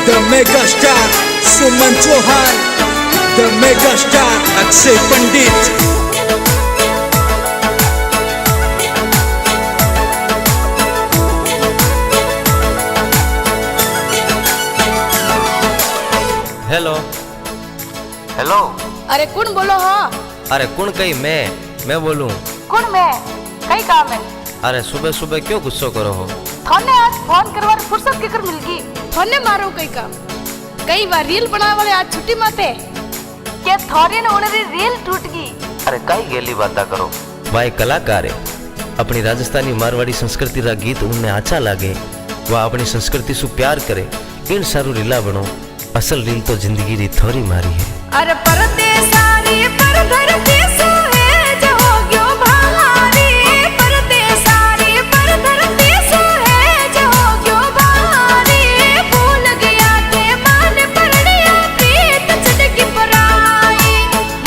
the mega star Suman Chauhan, the mega star Akshay Pandit. Hello hello. अरे कौन बोलो? हाँ अरे कौन कही मैं बोलूं। कौन मैं? कई काम है। अरे सुबह सुबह क्यों गुस्सा करो हो? थाने आज फोन करवार फुर्सत केकर मिल गई? थाने मारो कई काम। कई बार रील बनाने वाले आज छुट्टी माते क्या थारे ने उन्हें रील टूट गई? अरे कई गेली बात करो भाई कलाकार है अपनी राजस्थानी मारवाड़ी संस्कृति रा गीत उन्हें अच्छा लागे वह अपनी संस्कृति सु प्यार करे इन सारू रीला बनो असल रील तो जिंदगी री थोड़ी मारी है। अरे परदेसारी पर धरती सो है जो हो गयो भारी परदेसारी पर धरती सो है जो हो गयो भारी भूल गया के मान परनिया प्रीत चढ़ पराई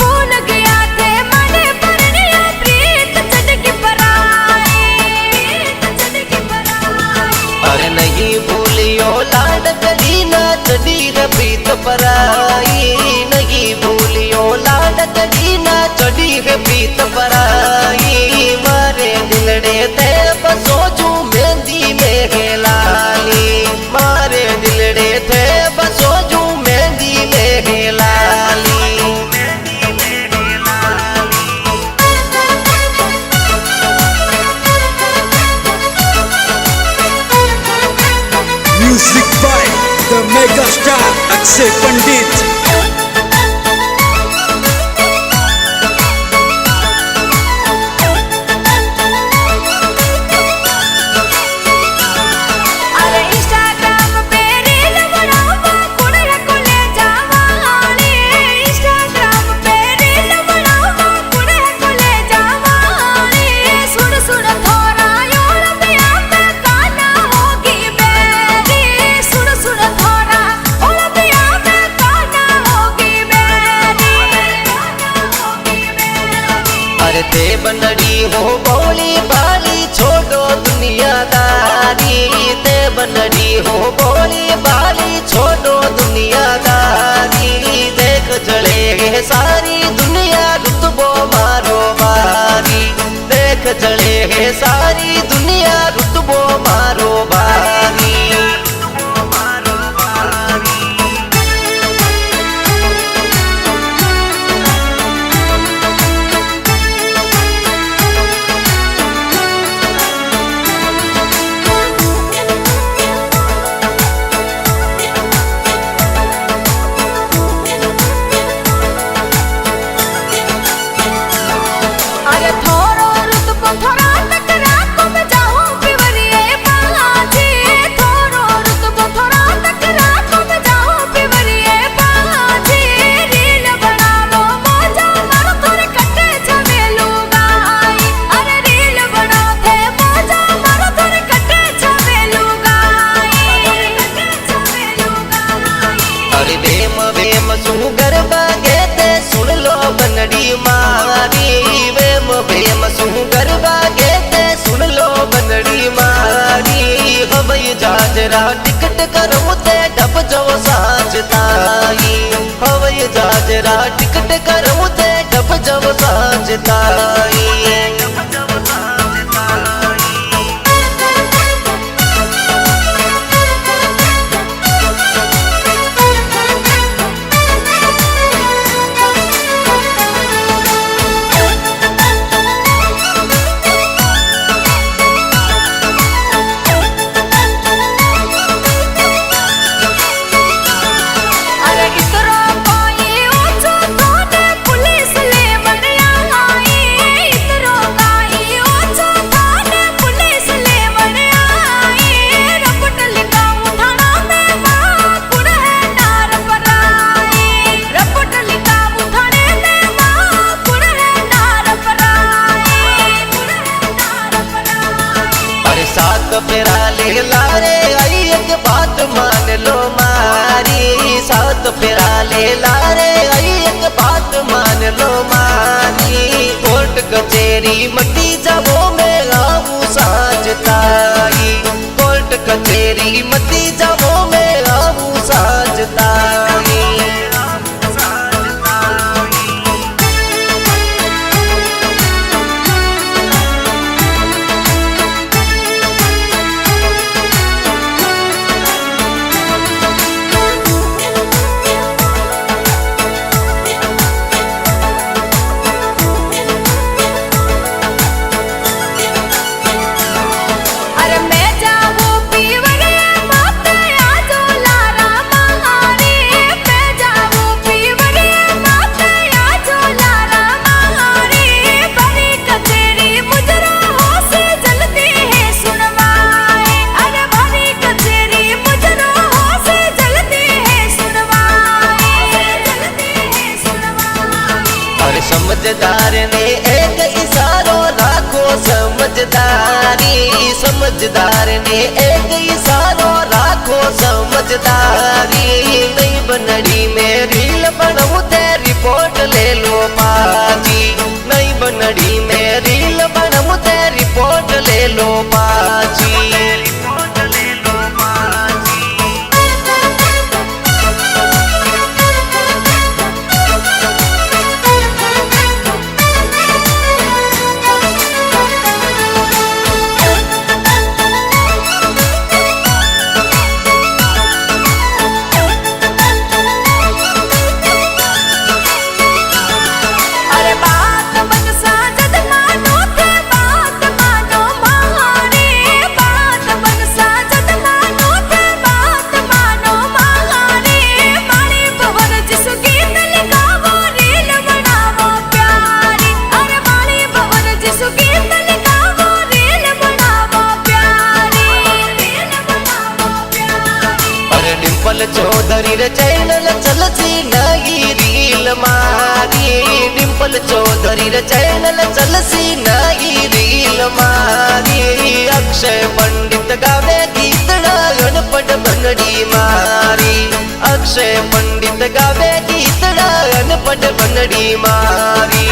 भूल गया के मान परनिया प्रीत चढ़ पराई अरे नहीं भूलियो लाड कड़ी ना चढ़ी प्रीत पराई नहीं भूलियो लाड कड़ी ना चढ़ी प्रीत पराई मारे दिलड़े ते बसो जू मेहंदी में लाली मारे दिलड़े थे बसो जू मेहंदी में लाली। Music by the mega star Akshay Pandit. ते बनड़ी हो बोली बाली छोड़ो दुनियादारी ते बनड़ी हो बोली बाली छोड़ो दुनियादारी देख जले सारी दुनिया रुतबो मारो बारी देख जले सारी दुनिया रुतबो मारो बारी। गरबा गेते सुन लो बनड़ी मारी वेम वेम सु गरबा गेते सुन लो बनड़ी मारी हवई जाजरा टिकट करूं ते डब जो साजताई हवई जाजरा टिकट करूं ते डब जो साजताई। फेरा ले लारे आई एक बात मान लो मारी सात फेरा ले लारे आई एक बात मान लो मारी कोर्ट कचेरी मटी जाबो में आऊ साजताई कोर्ट कचेरी मटी जाबो में आऊ साज समझदार ने एक इशारो राखो समझदारी समझदार ने एक इशारो राखो समझदारी नहीं बनड़ी में रील बनऊ ते रिपोर्ट ले लो पाजी नहीं बनड़ी में रील बनऊ ते रिपोर्ट ले लो पाजी अरे बात मन साजद मानो थे बात मानो महारी बात मन साजद मानो थे बात मानो महारी मारी बहर जिस गीत लिखावो रील बनावो प्यारी अरे मारी बहर जिस गीत लिखावो रील बनावो प्यारी रील बनावो प्यारी अरे डिंपल चौधरी रे चैनल चलसी नई रील मारी डिंपल चौधरी रे चैनल चलसी नई रील मारी अक्षय पंडित गावे गीत गणपट बनड़ी मारी अक्षय पंडित गावे गीत गणपट बनड़ी मारी